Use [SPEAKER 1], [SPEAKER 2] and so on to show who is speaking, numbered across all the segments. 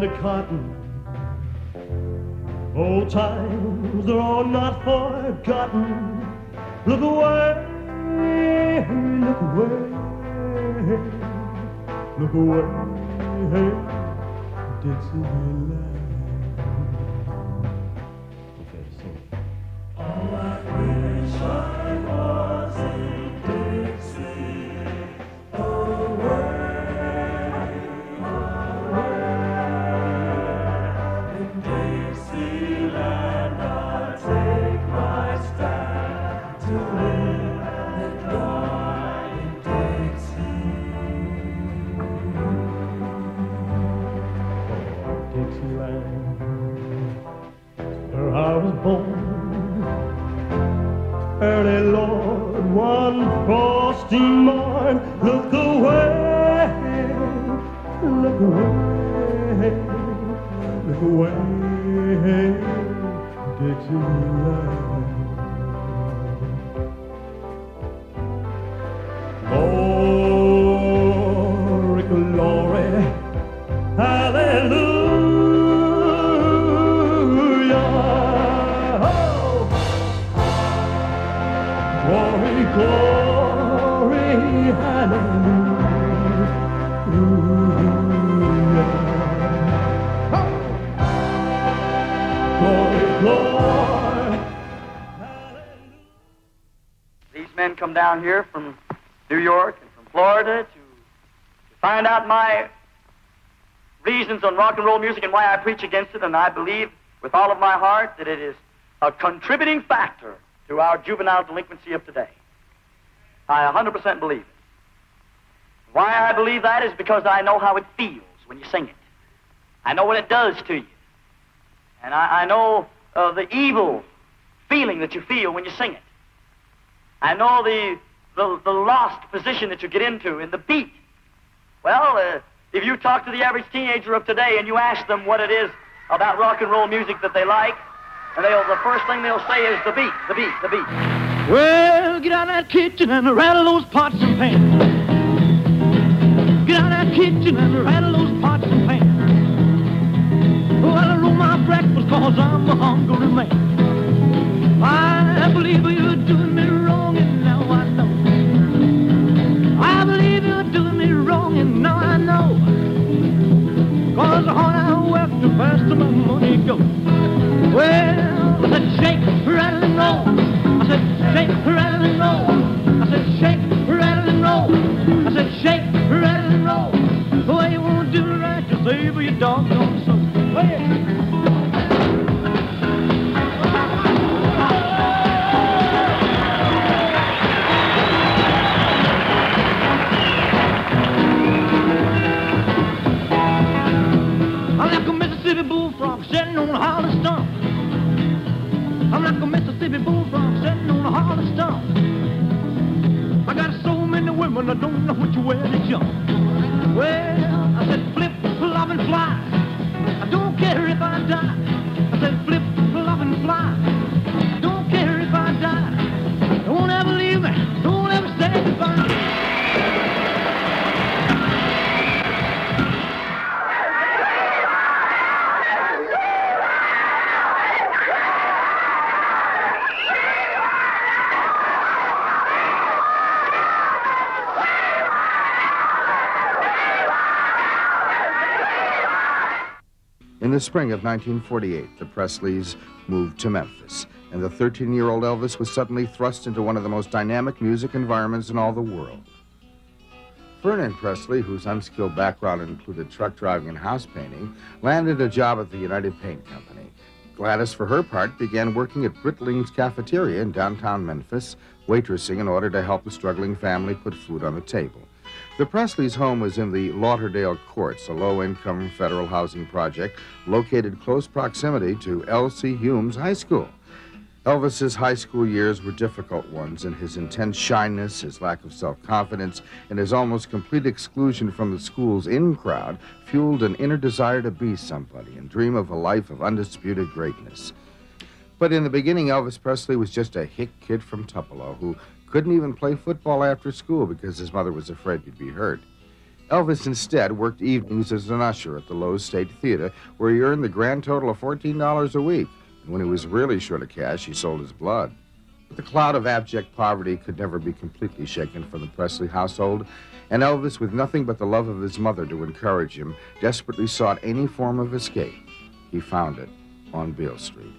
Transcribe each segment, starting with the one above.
[SPEAKER 1] the cotton. Old times are all not forgotten. Look away, look away, look away, Dixieland. Okay, sing it.
[SPEAKER 2] Oh, I wish I was in Dixie, away, in Dixieland I take my stand to live and die in Dixie.
[SPEAKER 1] Dixieland, where I was born. Early Lord, one frosty morn, look away, look away, look away, Dixieland. Glory, glory, hallelujah. Glory, glory, hallelujah. Glory, glory, hallelujah.
[SPEAKER 3] These men come down here from New York and from Florida to find out my reasons on rock and roll music and why I preach against it, and I believe with all of my heart that it is a contributing factor to our juvenile delinquency of today. I 100% believe it. Why I believe that is because I know how it feels when you sing it. I know what it does to you. And I know the evil feeling that you feel when you sing it. I know the lost position that you get into in the beat. Well, if you talk to the average teenager of today and you ask them what it is about rock and roll music that they like, and the first thing they'll say is the beat, the beat, the beat.
[SPEAKER 4] Well, get out of that kitchen and rattle those pots and pans. Get out of that kitchen and rattle those pots and pans. Well, I roll my breakfast cause I'm a hungry man. I believe you're doing me wrong and now I know. I believe you're doing me wrong and now I know. Cause the harder I work, the faster my money goes. Well, I said shake, rattle and roll. I said shake, rattle and roll. I said shake, rattle and roll. I said shake, rattle and roll. Boy, you won't do it right, just save your doggone soul. Hey. I'm like a Mississippi bullfrog sitting on a hollow stump. I'm like a Mississippi bullfrog sitting on a hollow stump. I got so many women, I don't know which way to jump. Well, I said flip, flop, and fly. I don't care if I die. I said flip, flop, and fly. I don't care if I die. Don't ever leave me. Don't ever say goodbye.
[SPEAKER 5] In the spring of 1948, the Presleys moved to Memphis, and the 13-year-old Elvis was suddenly thrust into one of the most dynamic music environments in all the world. Vernon Presley, whose unskilled background included truck driving and house painting, landed a job at the United Paint Company. Gladys, for her part, began working at Britling's cafeteria in downtown Memphis, waitressing in order to help the struggling family put food on the table. The Presleys' home was in the Lauderdale Courts, a low-income federal housing project located close proximity to L.C. Hume's high school. Elvis's high school years were difficult ones, and his intense shyness, his lack of self-confidence, and his almost complete exclusion from the school's in-crowd fueled an inner desire to be somebody and dream of a life of undisputed greatness. But in the beginning, Elvis Presley was just a hick kid from Tupelo who couldn't even play football after school because his mother was afraid he'd be hurt. Elvis instead worked evenings as an usher at the Lowe's State Theater, where he earned the grand total of $14 a week. And when he was really short of cash, he sold his blood. But the cloud of abject poverty could never be completely shaken from the Presley household, and Elvis, with nothing but the love of his mother to encourage him, desperately sought any form of escape. He found it on Beale Street.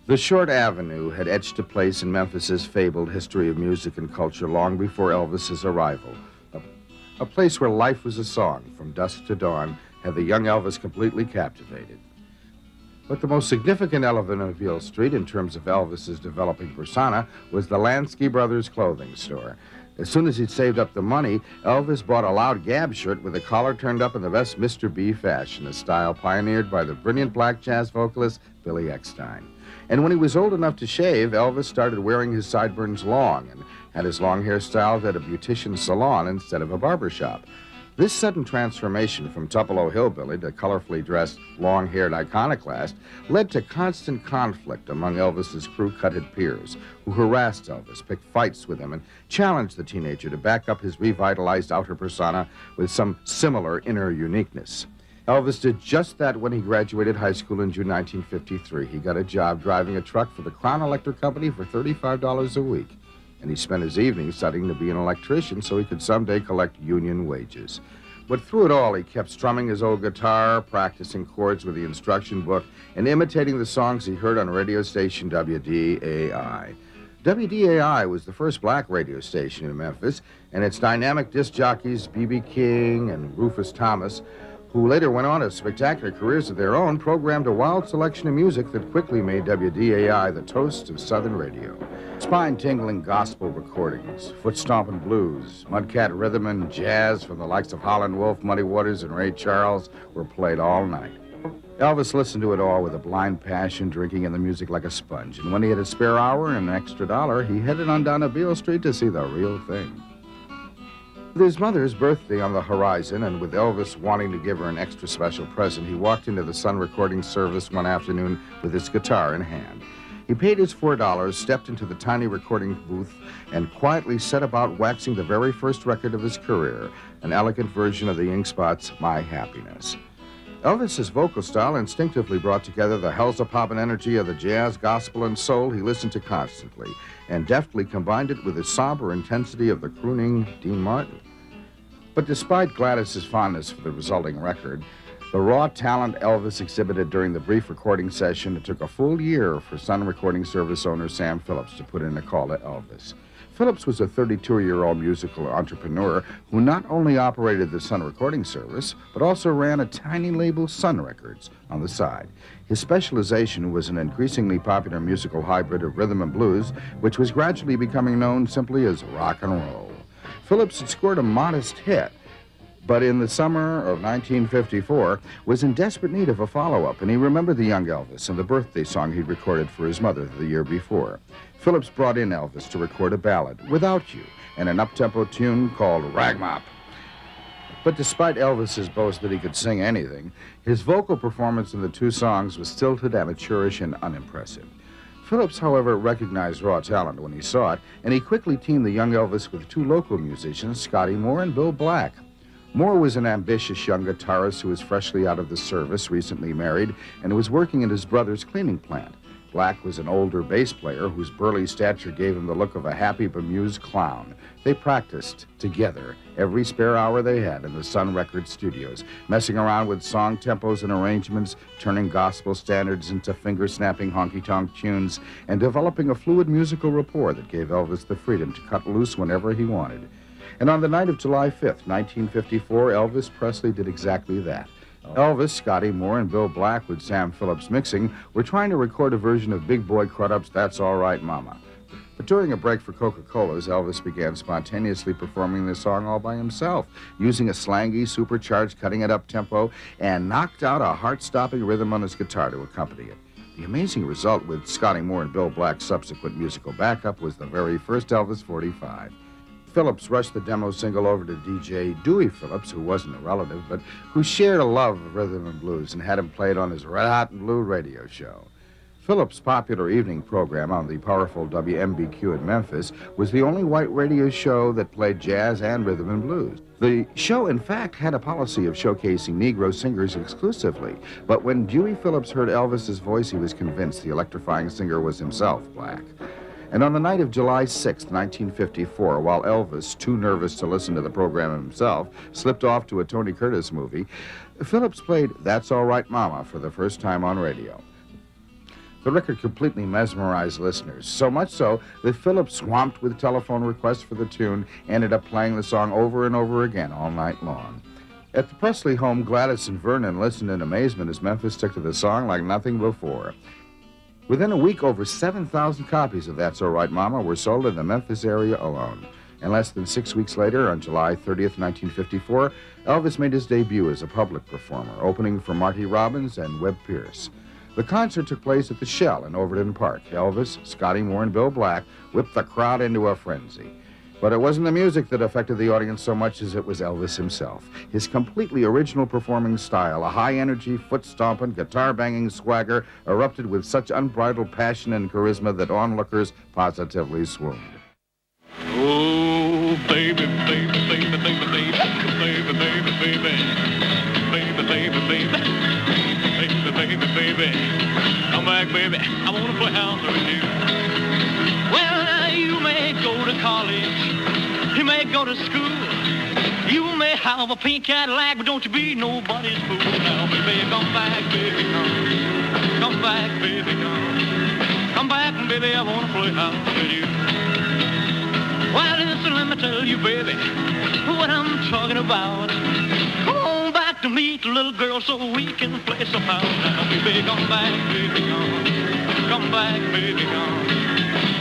[SPEAKER 5] The short avenue had etched a place in Memphis's fabled history of music and culture long before Elvis's arrival. A place where life was a song, from dusk to dawn, had the young Elvis completely captivated. But the most significant element of Beale Street in terms of Elvis's developing persona was the Lansky Brothers clothing store. As soon as he'd saved up the money, Elvis bought a loud Gab shirt with the collar turned up in the best Mr. B fashion, a style pioneered by the brilliant black jazz vocalist Billy Eckstine. And when he was old enough to shave, Elvis started wearing his sideburns long and had his long hair styled at a beautician's salon instead of a barber shop. This sudden transformation from Tupelo hillbilly to colorfully dressed, long-haired iconoclast led to constant conflict among Elvis's crew-cutted peers, who harassed Elvis, picked fights with him, and challenged the teenager to back up his revitalized outer persona with some similar inner uniqueness. Elvis did just that when he graduated high school in June 1953. He got a job driving a truck for the Crown Electric Company for $35 a week. And he spent his evenings studying to be an electrician so he could someday collect union wages. But through it all, he kept strumming his old guitar, practicing chords with the instruction book, and imitating the songs he heard on radio station WDAI. WDAI was the first black radio station in Memphis, and its dynamic disc jockeys, B.B. King and Rufus Thomas, who later went on to spectacular careers of their own, programmed a wild selection of music that quickly made WDAI the toast of Southern radio. Spine-tingling gospel recordings, foot-stomping blues, mudcat rhythm, and jazz from the likes of Howlin' Wolf, Muddy Waters, and Ray Charles were played all night. Elvis listened to it all with a blind passion, drinking in the music like a sponge. And when he had a spare hour and an extra dollar, he headed on down to Beale Street to see the real thing. With his mother's birthday on the horizon, and with Elvis wanting to give her an extra special present, he walked into the Sun recording service one afternoon with his guitar in hand. He paid his $4, stepped into the tiny recording booth, and quietly set about waxing the very first record of his career, an elegant version of the Ink Spots' My Happiness. Elvis's vocal style instinctively brought together the hell's-a-poppin' energy of the jazz, gospel, and soul he listened to constantly, and deftly combined it with the somber intensity of the crooning Dean Martin. But despite Gladys's fondness for the resulting record, the raw talent Elvis exhibited during the brief recording session, it took a full year for Sun Recording Service owner Sam Phillips to put in a call to Elvis. Phillips was a 32-year-old musical entrepreneur who not only operated the Sun Recording Service, but also ran a tiny label, Sun Records, on the side. His specialization was an increasingly popular musical hybrid of rhythm and blues, which was gradually becoming known simply as rock and roll. Phillips had scored a modest hit, but in the summer of 1954 was in desperate need of a follow-up, and he remembered the young Elvis and the birthday song he'd recorded for his mother the year before. Phillips brought in Elvis to record a ballad, Without You, and an up-tempo tune called Ragmop. But despite Elvis's boast that he could sing anything, his vocal performance in the two songs was stilted, amateurish, and unimpressive. Phillips, however, recognized raw talent when he saw it, and he quickly teamed the young Elvis with two local musicians, Scotty Moore and Bill Black. Moore was an ambitious young guitarist who was freshly out of the service, recently married, and was working in his brother's cleaning plant. Black was an older bass player whose burly stature gave him the look of a happy, bemused clown. They practiced together every spare hour they had in the Sun Records studios, messing around with song tempos and arrangements, turning gospel standards into finger-snapping honky-tonk tunes, and developing a fluid musical rapport that gave Elvis the freedom to cut loose whenever he wanted. And on the night of July 5th, 1954, Elvis Presley did exactly that. Elvis, Scotty Moore, and Bill Black, with Sam Phillips mixing, were trying to record a version of Big Boy Crudup's That's All Right, Mama. But during a break for Coca-Cola's, Elvis began spontaneously performing the song all by himself, using a slangy, supercharged, cutting-it-up tempo, and knocked out a heart-stopping rhythm on his guitar to accompany it. The amazing result with Scotty Moore and Bill Black's subsequent musical backup was the very first Elvis 45. Phillips rushed the demo single over to DJ Dewey Phillips, who wasn't a relative, but who shared a love of rhythm and blues, and had him play it on his Red Hot and Blue radio show. Phillips' popular evening program on the powerful WMBQ at Memphis was the only white radio show that played jazz and rhythm and blues. The show, in fact, had a policy of showcasing Negro singers exclusively, but when Dewey Phillips heard Elvis's voice, he was convinced the electrifying singer was himself black. And on the night of July 6, 1954, while Elvis, too nervous to listen to the program himself, slipped off to a Tony Curtis movie, Phillips played That's All Right Mama for the first time on radio. The record completely mesmerized listeners, so much so that Phillips, swamped with telephone requests for the tune, ended up playing the song over and over again all night long. At the Presley home, Gladys and Vernon listened in amazement as Memphis took to the song like nothing before. Within a week, over 7,000 copies of That's All Right Mama were sold in the Memphis area alone. And less than 6 weeks later, on July 30th, 1954, Elvis made his debut as a public performer, opening for Marty Robbins and Webb Pierce. The concert took place at the Shell in Overton Park. Elvis, Scotty Moore, and Bill Black whipped the crowd into a frenzy. But it wasn't the music that affected the audience so much as it was Elvis himself. His completely original performing style, a high-energy, foot-stomping, guitar-banging swagger, erupted with such unbridled passion and charisma that onlookers positively swooned.
[SPEAKER 1] Oh, baby, baby, baby, baby, baby, baby, baby, baby, baby, baby, baby, baby, come back, baby, I wanna play house with you. Well, now you may go to college, you may go to school, you may have a pink Cadillac, but don't you be nobody's fool. Now, baby, come back, baby, come back, baby, come back, baby, I wanna play house with you. Well, listen, let me tell you, baby, what I'm talking about. Come on back to meet the little girl so we can play some house. Now, baby, come back, baby, come back, baby,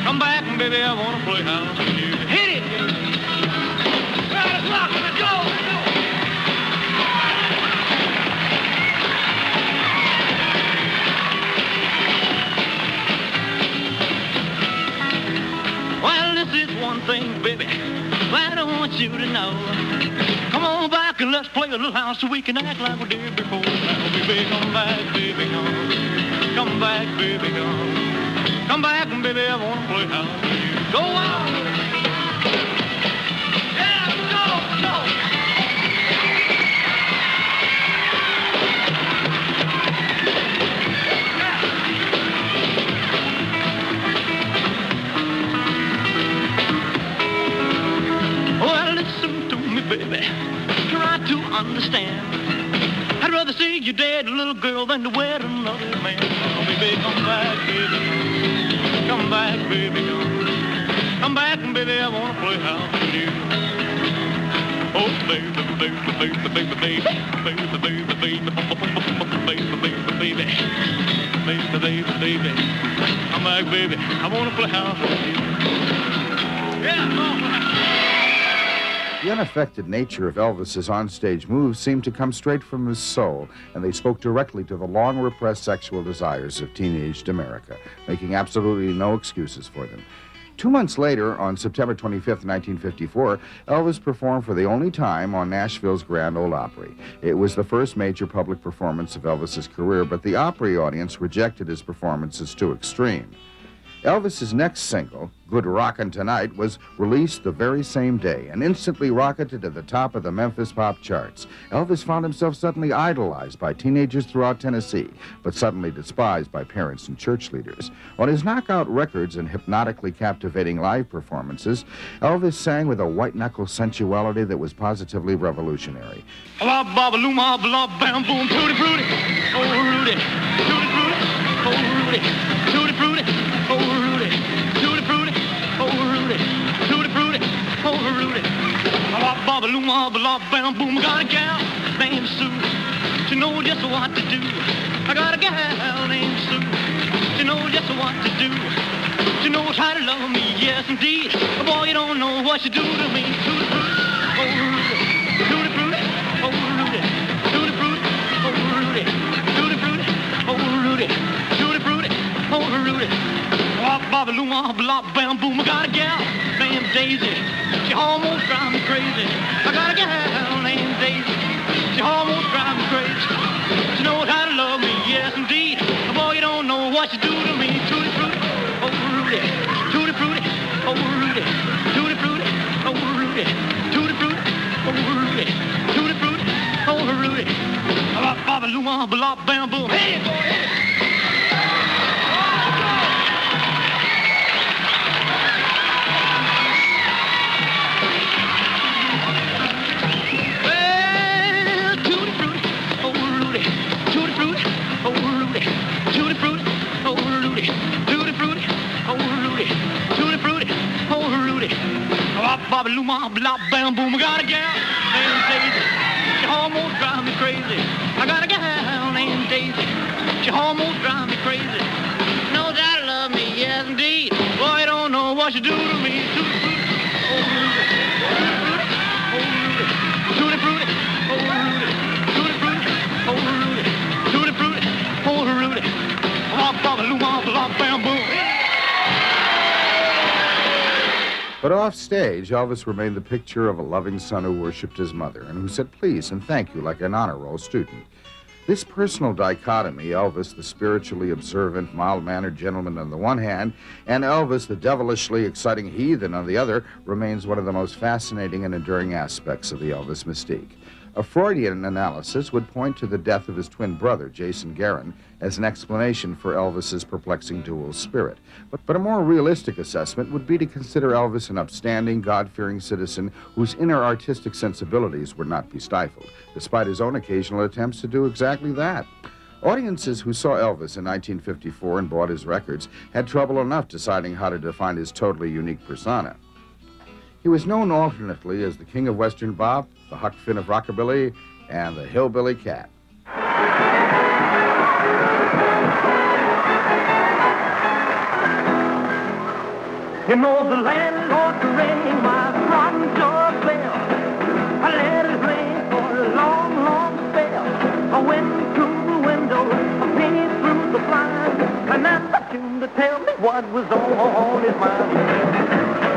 [SPEAKER 1] come back, baby, I wanna play house with you. Hit it! Right, let's rock, let's go! Well, this is one thing, baby, that I want you to know. Come on back and let's play a little house so we can act like we did before. Now, baby, come back, baby, come back, baby, come back, and baby, I wanna play house with you. Go on! Yeah, go! Well, listen to me, baby, try to understand. I'd rather see you dead, little girl, than to wed another man. Oh, baby, come back, baby, come back, baby, come back, and baby, I wanna play house with you. Oh, baby, baby, baby, baby, baby, baby, baby, baby, baby, baby, come back, baby, I wanna play house with you. Yeah, come on.
[SPEAKER 5] The unaffected nature of Elvis's onstage moves seemed to come straight from his soul, and they spoke directly to the long-repressed sexual desires of teenaged America, making absolutely no excuses for them. 2 months later, on September 25th, 1954, Elvis performed for the only time on Nashville's Grand Ole Opry. It was the first major public performance of Elvis's career, but the Opry audience rejected his performance as too extreme. Elvis's next single, Good Rockin' Tonight, was released the very same day and instantly rocketed to the top of the Memphis pop charts. Elvis found himself suddenly idolized by teenagers throughout Tennessee, but suddenly despised by parents and church leaders. On his knockout records and hypnotically captivating live performances, Elvis sang with a white-knuckle sensuality that was positively revolutionary.
[SPEAKER 1] Bam, boom, tutti frutti, oh Rudy, tutti frutti, oh Rudy, tutti frutti, oh Rudy, tutti frutti, oh Rudy, tutti frutti, oh Rudy. Baba looma, bam, boom, I got a gal named Sue. She knows just what to do. I got a gal named Sue. She knows just what to do. She knows how to love me, yes indeed. Boy, you don't know what she do to me. Tutti frutti, oh Rudy, tutti frutti, oh Rudy, tutti frutti, oh Rudy, tutti frutti, oh Rudy, tutti frutti, oh Rudy. Baba looma, bam, boom, I got a gal named Daisy. She almost drives me crazy. I got a gal named Daisy. She almost drives me crazy. She knows how to love me, yes indeed. Boy, you don't know what
[SPEAKER 4] what you do to me. Tutti frutti, oh Rudy. Tutti frutti, oh Rudy. Tutti frutti, oh Rudy. Tutti frutti, oh Rudy. Tutti frutti, oh Rudy. Baba luma, blah, bam, boom. Hey, boy, hey. Bobby Luma, blah, bam, boom. I got a gal named Daisy. She almost drives me crazy. I got a gal named Daisy. She almost drives me crazy. Knows how to love me, yes indeed. Boy, you don't know what you do to me. Tutti frutti, oh Rudy. Tutti frutti, oh Rudy. Tutti frutti, oh Rudy. Tutti frutti, oh Rudy. Bobby Luma, blah, bam, boom.
[SPEAKER 5] But off stage, Elvis remained the picture of a loving son who worshipped his mother and who said please and thank you like an honor roll student. This personal dichotomy, Elvis, the spiritually observant, mild-mannered gentleman on the one hand, and Elvis, the devilishly exciting heathen on the other, remains one of the most fascinating and enduring aspects of the Elvis mystique. A Freudian analysis would point to the death of his twin brother, Jason Guerin, as an explanation for Elvis's perplexing dual spirit. But a more realistic assessment would be to consider Elvis an upstanding, God-fearing citizen whose inner artistic sensibilities would not be stifled, despite his own occasional attempts to do exactly that. Audiences who saw Elvis in 1954 and bought his records had trouble enough deciding how to define his totally unique persona. He was known alternately as the King of Western Bop, the Huck Finn of Rockabilly, and the Hillbilly Cat.
[SPEAKER 4] You know the landlord rang my front door bell. I let it ring for a long, long spell. I went through the window, I peeked through the blinds, and asked him to tell me what was on his mind.